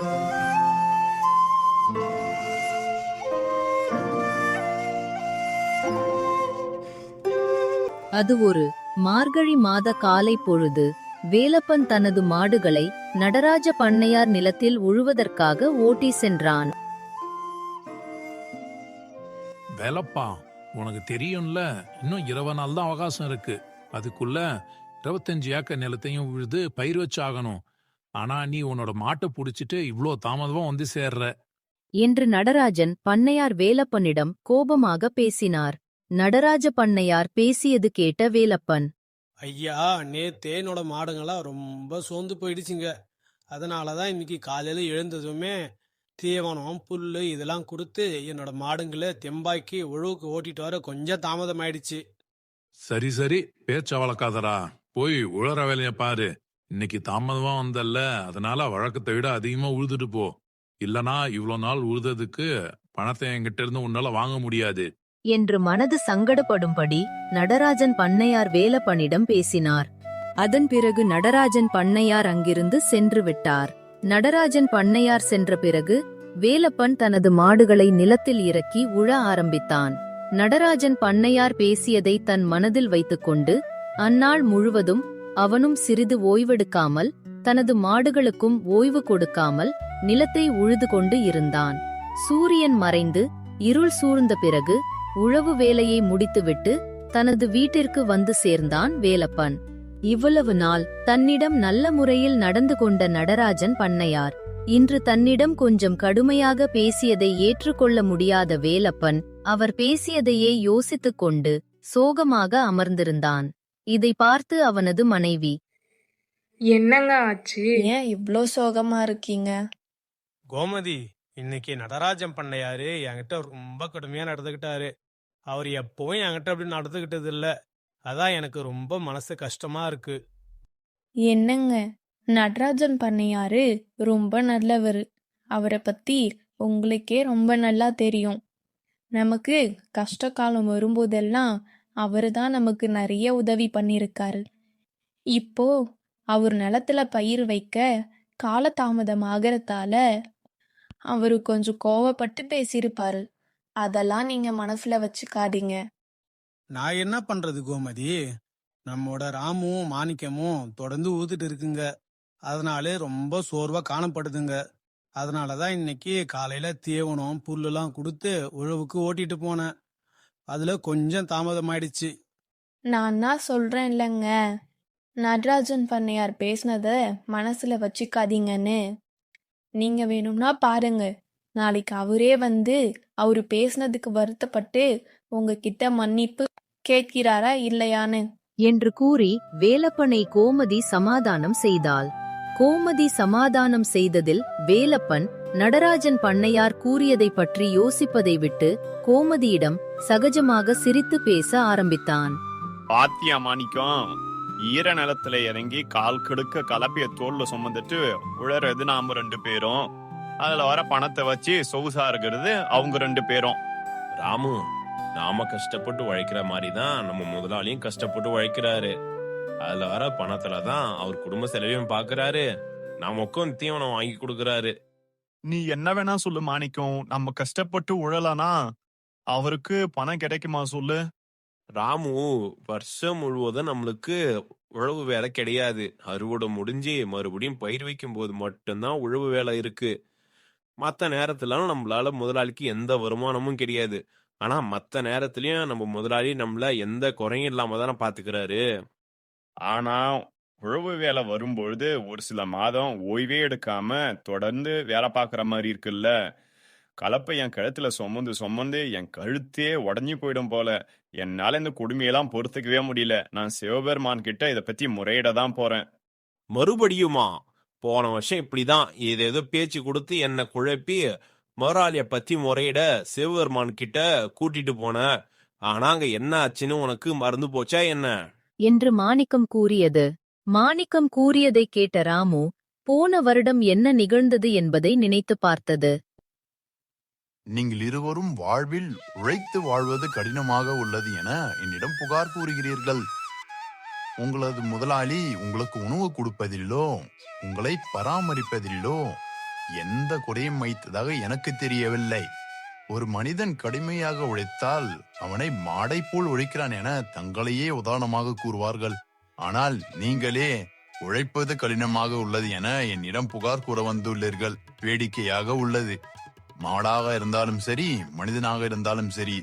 அது ஒரு மார்கழி மாத காலை பொழுது. வேலப்பன் தனது மாடுகளை நடராஜ பண்ணையார் நிலத்தில் உழுவதற்காக ஓட்டி சென்றான். வேலப்பா, உனக்கு தெரியும்ல, இன்னும் 20 நாள் தான் அவகாசம் இருக்கு. அதுக்குள்ள 25 ஏக்கர் நிலத்தையும் உழுது பயிர் வச்சாகணும். ஆனா நீ உன்னோட மாட்டை புடிச்சிட்டு இவ்ளோ தாமதமா வந்து சேர்ற. என்று நடராஜன் பண்ணையார் வேலப்பனிடம் கோபமாக பேசினார். நடராஜ பண்ணையார் பேசியது கேட்ட வேலப்பன், ஐயா, நேத்தே என்னோட மாடுங்களாம் ரொம்ப சோர்ந்து போயிடுச்சுங்க. அதனால தான் இன்னைக்கு காலையில் எழுந்ததுமே தீவனம் புல் இதெல்லாம் கொடுத்து என்னோட மாடுங்களை தெம்பாக்கி உழவுக்கு ஓட்டிட்டு வர கொஞ்சம் தாமதம் ஆயிடுச்சு. சரி சரி, பேச்ச வளர்க்காதடா. போய் உழற வேலைய பாரு. இன்னைக்கு தாமதமா வந்தல்ல, அதனால வழக்கத்தை விட அதிகமா உழுதுட்டு போ. இல்லனா இவ்ளோ நாள் உழுததுக்கு பணத்தை என்கிட்ட இருந்து உன்னால வாங்க முடியாது. என்று மனது சங்கடப்படும்படி நடராஜன் பண்ணையார் வேலப்பனிடம் பேசினார். அதன் பிறகு நடராஜன் பண்ணையார் அங்கிருந்து சென்று விட்டார். நடராஜன் பண்ணையார் சென்ற பிறகு வேலப்பன் தனது மாடுகளை நிலத்தில் இறக்கி உழ ஆரம்பித்தான். நடராஜன் பண்ணையார் பேசியதை தன் மனதில் வைத்துக்கொண்டு அந்நாள் முழுவதும் அவனும் சிறிது ஓய்வெடுக்காமல் தனது மாடுகளுக்கும் ஓய்வு கொடுக்காமல் நிலத்தை உழுது கொண்டு இருந்தான். சூரியன் மறைந்து இருள் சூழ்ந்த பிறகு உழவு வேலையை முடித்துவிட்டு தனது வீட்டிற்கு வந்து சேர்ந்தான் வேலப்பன். இவ்வளவு நாள் தன்னிடம் நல்ல முறையில் நடந்து கொண்ட நடராஜன் பண்ணையார் இன்று தன்னிடம் கொஞ்சம் கடுமையாக பேசியதை ஏற்றுக்கொள்ள முடியாத வேலப்பன் அவர் பேசியதையே யோசித்துக் கொண்டு சோகமாக அமர்ந்திருந்தான். இதை பார்த்து அவனது மனைவி, என்னங்க ஆச்சு? ஏன் இவ்ளோ சோகமா இருக்கீங்க? கோமதி, இன்னைக்கு நடராஜன் பண்ணையாரு என்கிட்ட ரொம்ப கடுமையா நடந்துகிட்டாரு. அவர் எப்பவும் என்கிட்ட அப்படி நடந்துகிட்டது இல்ல. அதான் எனக்கு ரொம்ப மனசு கஷ்டமா இருக்கு. என்னங்க, நடராஜன் பண்ணையாரு ரொம்ப நல்லவர். அவரை பத்தி உங்களுக்கே ரொம்ப நல்லா தெரியும். நமக்கு கஷ்ட காலம் வரும்போதெல்லாம் அவரு தான் நமக்கு நிறைய உதவி பண்ணிருக்காரு. இப்போ அவர் நிலத்துல பயிர் வைக்க காலதாமதம் ஆகிறதால அவரு கொஞ்சம் கோவப்பட்டு பேசியிருப்பாரு. அதெல்லாம் நீங்க மனசுல வச்சுக்காதீங்க. நான் என்ன பண்றது கோமதி? நம்மோட ராமும் மாணிக்கமும் தொடர்ந்து ஊத்துட்டு இருக்குங்க. அதனால ரொம்ப சோர்வா காணப்படுதுங்க. அதனாலதான் இன்னைக்கு காலையில தீவனம் புல்லுலாம் கொடுத்து உழவுக்கு ஓட்டிட்டு போனேன். அதுல கொஞ்சம் தாமதம் ஆயிடுச்சு. நான் தான் சொல்றேன் இல்லைங்க, நடராஜன் பண்ணையார் பேசினத மனசுல வச்சுக்காதீங்கன்னு. நீங்க வேணும்னா பாருங்க, நாளைக்கு அவரே வந்து அவரு பேசினதுக்கு வருத்தப்பட்டு உங்ககிட்ட மன்னிப்பு கேட்கிறாரா இல்லையான்னு என்று கூறி வேலப்பனை கோமதி சமாதானம் செய்தாள். கோமதி சமாதானம் செய்ததில் வேலப்பன் நடராஜன் பண்ணையார் கூறியதை பற்றி யோசிப்பதை விட்டு கோமதியிடம் சகஜமாக சிரித்து பேச ஆரம்பித்தான். பாத்தியா மாணிக்கம், ஈர நிலத்துல இறங்கி கால் கெடுக்க கலப்பைய தோல்ல சுமந்துட்டு உழறது நாம 2 பேரும். அதுல வர பணத்தை வச்சு சொகுசா இருக்கிறது அவங்க 2 பேரும். ராமு, நாம கஷ்டப்பட்டு உழைக்கிற மாதிரிதான் நம்ம முதலாளியும் கஷ்டப்பட்டு உழைக்கிறாரு. அதுல வர பணத்துலதான் அவர் குடும்ப செலவையும் பாக்குறாரு, நமக்கும் தீவனம் வாங்கி கொடுக்கறாரு. நீ என்ன வேணா சொல்லு மாணிக்கம், நம்ம கஷ்டப்பட்டு உழலனா அவருக்கு பணம் கிடைக்குமா சொல்லு? ராமு, வருஷம் முழுவதும் நம்மளுக்கு உழவு வேலை கிடையாது. அறுவடை முடிஞ்சு மறுபடியும் பயிர் வைக்கும் போது மட்டும்தான் உழவு வேலை இருக்கு. மத்த நேரத்துல நம்மளால முதலாளிக்கு எந்த வருமானமும் கிடையாது. ஆனா மத்த நேரத்திலயும் நம்ம முதலாளி நம்மள எந்த குறையும் இல்லாம தானே பாத்துக்கிறாரு. ஆனா உழவு வேலை வரும்பொழுது ஒரு சில மாதம் ஓய்வே எடுக்காம தொடர்ந்து வேலை பார்க்குற மாதிரி இருக்குல்ல. கலப்பை என் கழுத்துல சுமந்து என் கழுத்தே உடஞ்சி போயிடும் போல. என்னால இந்த கொடுமையெல்லாம் பொறுத்துக்கவே முடியல. நான் சிவபெருமான் கிட்ட இதை பத்தி முறையிட தான் போறேன். மறுபடியுமா? போன வருஷம் இப்படிதான் ஏதேதோ பேச்சு கொடுத்து என்ன குழப்பி முதலாளிய பத்தி முறையிட சிவபெருமான் கிட்ட கூட்டிட்டு போன. ஆனா அங்க என்ன ஆச்சுன்னு உனக்கு மறந்து போச்சா என்ன? என்று மாணிக்கம் கூறியது. மாணிக்கம் கூறியதை கேட்ட ராமு போன வருடம் என்ன நிகழ்ந்தது என்பதை நினைத்து பார்த்தது. நீங்கள் இருவரும் வாழ்வில் உழைத்து வாழ்வது கடினமாக உள்ளது என என்னிடம் புகார் கூறுகிறீர்கள். உங்களது முதலாளி உங்களுக்கு உணவு கொடுப்பதிலோ உங்களை பராமரிப்பதிலோ எந்த குறையும் வைத்ததாக எனக்கு தெரியவில்லை. ஒரு மனிதன் கடுமையாக உழைத்தால் அவனை மாடை போல் உழைக்கிறான் என தங்களையே உதாரணமாக கூறுவார்கள். ஆனால் நீங்களே உழைப்பது கடினமாக உள்ளது என என்னிடம் புகார் கூற வந்துள்ளீர்கள். வேடிக்கையாக உள்ளது. மாடாக இருந்தாலும் சரி, மனிதனாக இருந்தாலும் சரி,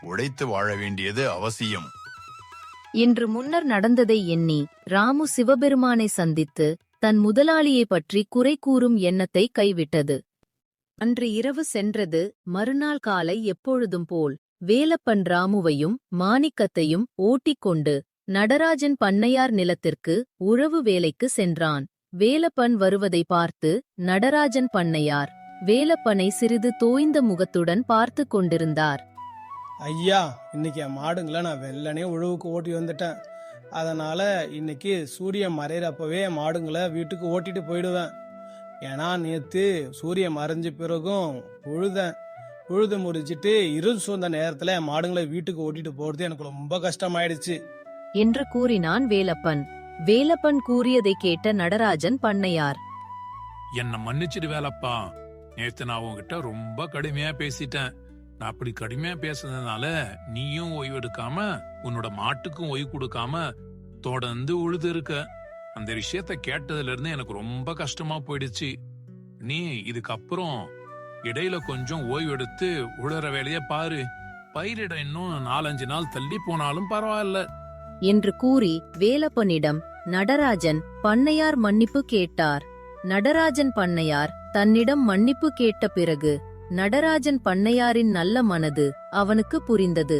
உழைத்து வாழ வேண்டியது அவசியம். என்று முன்னர் நடந்ததை எண்ணி ராமு சிவபெருமானை சந்தித்து தன் முதலாளியை பற்றி குறை கூறும் எண்ணத்தை கைவிட்டது. அன்று இரவு சென்றது. மறுநாள் காலை எப்பொழுதும் போல் வேலப்பன் ராமுவையும் மாணிக்கத்தையும் ஓட்டிக்கொண்டு நடராஜன் பண்ணையார் நிலத்திற்கு உழவு வேலைக்கு சென்றான். வேலப்பன் வருவதை பார்த்து நடராஜன் பண்ணையார் வேலப்பனை சிறிது தோய்ந்த முகத்துடன் பார்த்து கொண்டிருந்தார். ஐயா, இன்னைக்கு என் மாடுங்களை நான் வெள்ளனே உழவுக்கு ஓட்டி வந்துட்டேன். அதனால இன்னைக்கு சூரியன் மறையிறப்பவே மாடுங்களை வீட்டுக்கு ஓட்டிட்டு போயிடுவேன். ஏன்னா நேத்து சூரியன் மறைஞ்ச பிறகும் உழுது முடிச்சிட்டு இருள் சூழ்ந்த நேரத்துல என் மாடுங்களை வீட்டுக்கு ஓட்டிட்டு போறது எனக்கு ரொம்ப கஷ்டமாயிடுச்சு என்று கூறினான் வேலப்பன். வேலப்பன் கூறியதை கேட்ட நடராஜன் பண்ணையார், என்ன மன்னிச்சிடு வேலப்பா. நேத்து நான் உன்கிட்ட ரொம்ப கடுமையா பேசிட்டேன். நான் அப்படி கடுமையா பேசுனதுனால நீயும் ஓய்வு எடுக்காம உன்னோட மாட்டுக்கும் ஓய்வு கொடுக்காம தொடர்ந்து உழுது இருக்க. அந்த விஷயத்த கேட்டதுல இருந்து எனக்கு ரொம்ப கஷ்டமா போயிடுச்சு. நீ இதுக்கப்புறம் இடையில கொஞ்சம் ஓய்வு எடுத்து உழுற வேலைய பாரு. பயிரிட இன்னும் 4-5 நாள் தள்ளி போனாலும் பரவாயில்ல என்று கூறி வேலப்பனிடம் நடராஜன் பண்ணையார் மன்னிப்பு கேட்டார். நடராஜன் பண்ணையார் தன்னிடம் மன்னிப்பு கேட்ட பிறகு நடராஜன் பண்ணையாரின் நல்ல மனது அவனுக்கு புரிந்தது.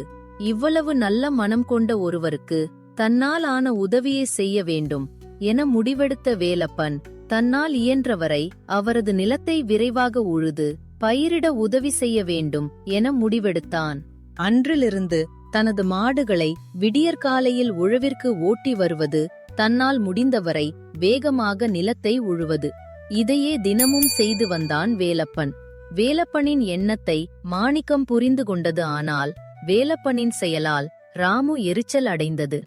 இவ்வளவு நல்ல மனம் கொண்ட ஒருவருக்கு தன்னால் ஆன உதவியை செய்ய வேண்டும் என முடிவெடுத்த வேலப்பன் தன்னால் இயன்றவரை அவரது நிலத்தை விரைவாக உழுது பயிரிட உதவி செய்ய வேண்டும் என முடிவெடுத்தான். அன்றிலிருந்து தனது மாடுகளை விடியற்காலையில் உழவிற்கு ஓட்டி வருவது, தன்னால் முடிந்தவரை வேகமாக நிலத்தை உழுவது, இதையே தினமும் செய்து வந்தான் வேலப்பன். வேலப்பனின் எண்ணத்தை மாணிக்கம் புரிந்து கொண்டது. ஆனால் வேலப்பனின் செயலால் ராமு எரிச்சல் அடைந்தது.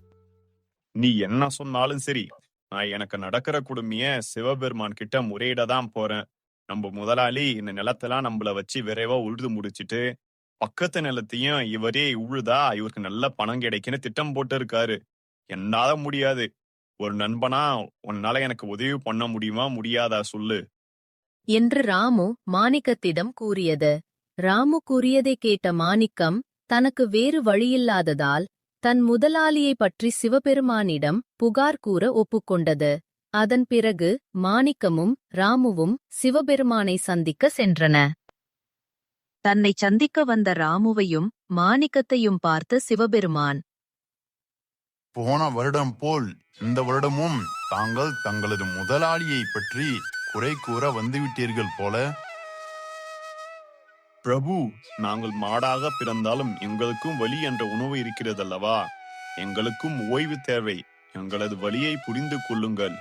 நீ என்ன சொன்னாலும் சரி, நான் எனக்கு நடக்கிற குடுமைய சிவபெருமான் கிட்ட முறையிட தான் போறேன். நம்ம முதலாளி இந்த நிலத்தெல்லாம் நம்மள வச்சு விரைவா உழுது முடிச்சிட்டு பக்கத்து நிலத்தையும் இவரே உழுதா இவருக்கு நல்ல பணம் கிடைக்குன்னு திட்டம் போட்டு இருக்காரு. என்னால முடியாது. ஒரு நண்பனா உன்னால எனக்கு உதவி பண்ண முடியுமா முடியாதா சொல்லு என்று ராமு மாணிக்கத்திடம் கூறியது. ராமு கூறியதை கேட்ட மாணிக்கம் தனக்கு வேறு வழியில்லாததால் தன் முதலாளியை பற்றி சிவபெருமானிடம் புகார் கூற ஒப்புக்கொண்டது. அதன் பிறகு மாணிக்கமும் ராமுவும் சிவபெருமானை சந்திக்க சென்றன. தன்னை சந்திக்க வந்த ராமுவையும் மாணிக்கத்தையும் பார்த்த சிவபெருமான், போன வருடம் போல் இந்த வருடமும் தாங்கள் தங்களது முதலாளியை பற்றி குறை கூற வந்துவிட்டீர்கள் போல. பிரபு, நாங்கள் மாடாக பிறந்தாலும் எங்களுக்கும் வலி என்ற உணவு இருக்கிறதல்லவா? எங்களுக்கும் ஓய்வு தேவை. எங்களது வலியை புரிந்து கொள்ளுங்கள்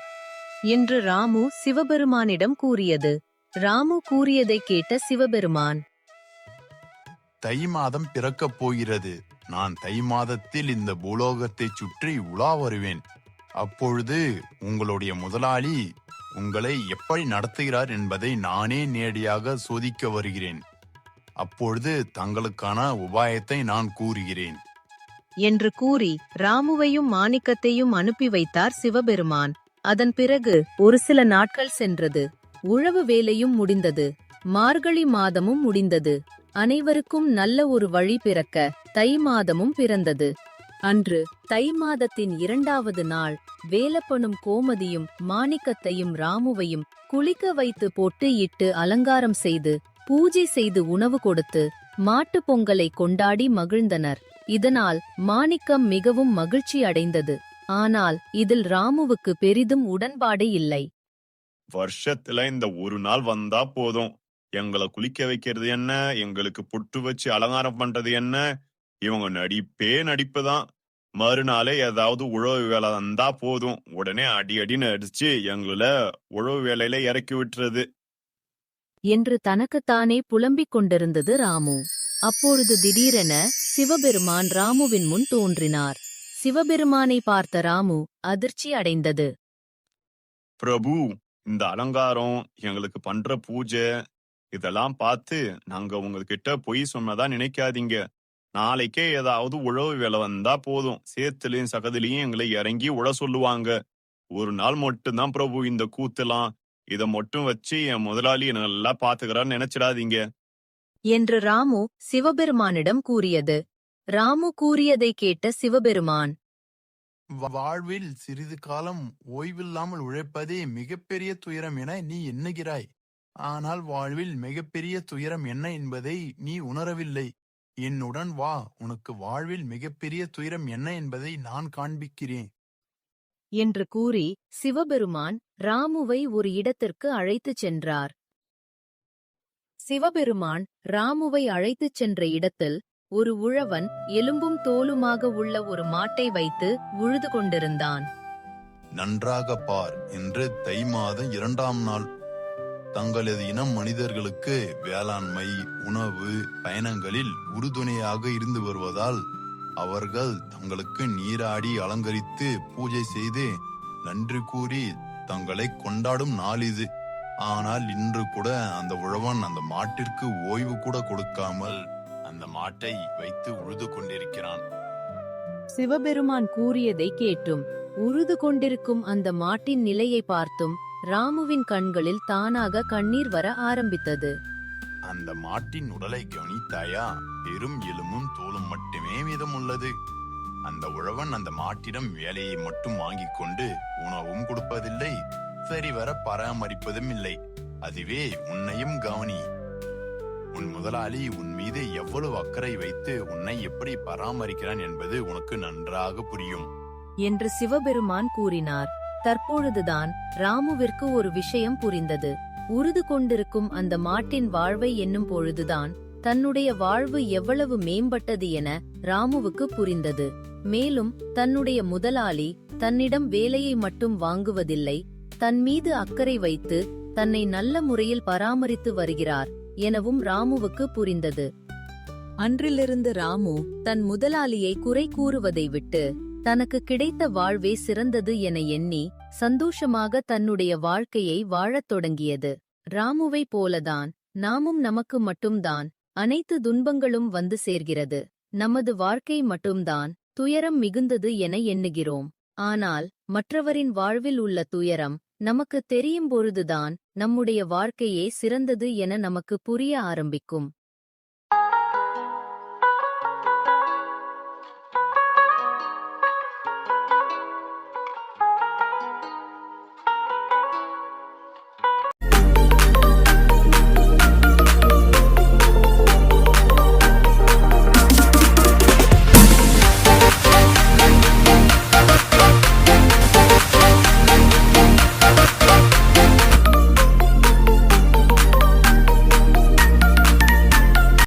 என்று ராமு சிவபெருமானிடம் கூறியது. ராமு கூறியதை கேட்ட சிவபெருமான், தை மாதம் பிறக்கப் போகிறது. நான் தை மாதத்தில் இந்த பூலோகத்தை சுற்றி உலா வருவேன். அப்பொழுது உங்களுடைய முதலாளி உங்களை எப்படி நடத்துகிறார் என்பதை நானே நேரடியாக சோதிக்க வருகிறேன். அப்பொழுது தங்களுக்கான உபாயத்தை நான் கூறுகிறேன் என்று கூறி ராமுவையும் மாணிக்கத்தையும் அனுப்பி வைத்தார் சிவபெருமான். அதன் பிறகு ஒரு சில நாட்கள் சென்றது. உழவு வேலையும் முடிந்தது. மார்கழி மாதமும் முடிந்தது. அனைவருக்கும் நல்ல ஒரு வழி பிறக்க தை மாதமும் பிறந்தது. அன்று தை மாதத்தின் 2வது நாள் வேலப்பனும் கோமதியும் மாணிக்கத்தையும் ராமுவையும் குளிக்க வைத்து பொட்டு இட்டு அலங்காரம் செய்து பூஜை செய்து உணவு கொடுத்து மாட்டுப் பொங்கலை கொண்டாடி மகிழ்ந்தனர். இதனால் மாணிக்கம் மிகவும் மகிழ்ச்சி அடைந்தது. ஆனால் இதில் ராமுவுக்கு பெரிதும் உடன்பாடு இல்லை. வருஷத்துல இந்த ஒரு நாள் வந்தா போதும். எங்களை குளிக்க வைக்கிறது என்ன, எங்களுக்கு பொட்டு வச்சு அலங்காரம் பண்றது என்ன, இவங்க நடிப்பே நடிப்புதான். மறுநாளே ஏதாவது உழவு வேலை வந்தா போதும், உடனே அடின்னு அடிச்சு எங்களை உழவு வேலையில இறக்கி விட்டுறது என்று தனக்குத்தானே புலம்பிக் கொண்டிருந்தது ராமு. அப்பொழுது திடீரென சிவபெருமான் ராமுவின் முன் தோன்றினார். சிவபெருமானை பார்த்த ராமு அதிர்ச்சி அடைந்தது. பிரபு, இந்த அலங்காரம், எங்களுக்கு பண்ற பூஜை இதெல்லாம் பார்த்து நாங்க உங்ககிட்ட பொய் சொன்னதா நினைக்காதீங்க. நாளைக்கே ஏதாவது உழவு வேலை வந்தா போதும், சேத்துலயும் சகதிலையும் எங்களை இறங்கி உழ சொல்லுவாங்க. ஒரு நாள் மட்டும்தான் பிரபு இந்த கூத்தெல்லாம். இத மட்டும் வச்சு என் முதலாளி என்னை நல்லா பாத்துக்கிறான்னு நினைச்சிடாதீங்க. என்று ராமு சிவபெருமானிடம் கூறியது. ராமு கூறியதை கேட்ட சிவபெருமான், வாழ்வில் சிறிது காலம் ஓய்வில்லாமல் உழைப்பதே மிகப்பெரிய துயரம் என நீ எண்ணுகிறாய். ஆனால் வாழ்வில் மிகப்பெரிய துயரம் என்ன என்பதை நீ உணரவில்லை. என்னுடன் வா, உனக்கு வாழ்வில் மிகப்பெரிய துயரம் என்ன என்பதை நான் காண்பிக்கிறேன் என்று கூறி சிவபெருமான் ராமுவை ஒரு இடத்திற்கு அழைத்துச் சென்றார். சிவபெருமான் ராமுவை அழைத்துச் சென்ற இடத்தில் ஒரு உழவன் எலும்பும் தோலுமாக உள்ள ஒரு மாட்டை வைத்து உழுது கொண்டிருந்தான். நன்றாக பார், இன்று தை மாதம் 2ஆம் நாள். தங்களது இனம் மனிதர்களுக்கு வேளாண்மை, உணவு, பயணங்களில் உறுதுணையாக இருந்து வருவதால் அவர்கள் தங்களுக்கு நீராடி அலங்கரித்து பூஜை செய்து நன்றி கூறி தங்களை கொண்டாடும் நாள் இது. ஆனால் இன்று கூட அந்த உழவன் அந்த மாட்டிற்கு ஓய்வு கூட கொடுக்காமல் அந்த மாட்டை வைத்து உழுது கொண்டிருக்கிறான். சிவபெருமான் கூறியதை கேட்டும் உழுது கொண்டிருக்கும் அந்த மாட்டின் நிலையை பார்த்தும் ராமுவின் கண்களில் தானாக கண்ணீர் வர ஆரம்பித்தது. அந்த மாட்டின் உடலை கவனித்தாயா? பெரும் எலும்பும் தோலும் மட்டுமே மீதம் உள்ளது. அந்த உழவன் அந்த மாட்டிடம் வேலையை மட்டும் வாங்கிக் கொண்டு உணவும் கொடுப்பதில்லை, சரிவர பராமரிப்பதும் இல்லை. அதுவே உன்னையும் கவனி. உன் முதலாளி உன் மீது எவ்வளவு அக்கறை வைத்து உன்னை எப்படி பராமரிக்கிறான் என்பது உனக்கு நன்றாக புரியும் என்று சிவபெருமான் கூறினார். தற்பொழுதுதான் ராமுவிற்கு ஒரு விஷயம் புரிந்தது. உறுது கொண்டிருக்கும் அந்த மாட்டின் வாழ்வை எண்ணும் பொழுதுதான் தன்னுடைய வாழ்வு எவ்வளவு மேம்பட்டது என ராமுவுக்கு புரிந்தது. மேலும் தன்னுடைய முதலாளி தன்னிடம் வேலையை மட்டும் வாங்குவதில்லை, தன் மீது அக்கறை வைத்து தன்னை நல்ல முறையில் பராமரித்து வருகிறார் எனவும் ராமுவுக்கு புரிந்தது. அன்றிலிருந்து ராமு தன் முதலாளியை குறை கூறுவதை விட்டு தனக்கு கிடைத்த வாழ்வே சிறந்தது என எண்ணி சந்தோஷமாக தன்னுடைய வாழ்க்கையை வாழத் தொடங்கியது. ராமுவை போலதான் நாமும் நமக்கு மட்டும்தான் அனைத்து துன்பங்களும் வந்து சேர்கிறது. நமது வாழ்க்கை மட்டும்தான் துயரம் மிகுந்தது என எண்ணுகிறோம். ஆனால் மற்றவரின் வாழ்வில் உள்ள துயரம் நமக்கு தெரியும் பொழுதுதான் நம்முடைய வாழ்க்கையே சிறந்தது என நமக்கு புரிய ஆரம்பிக்கும்.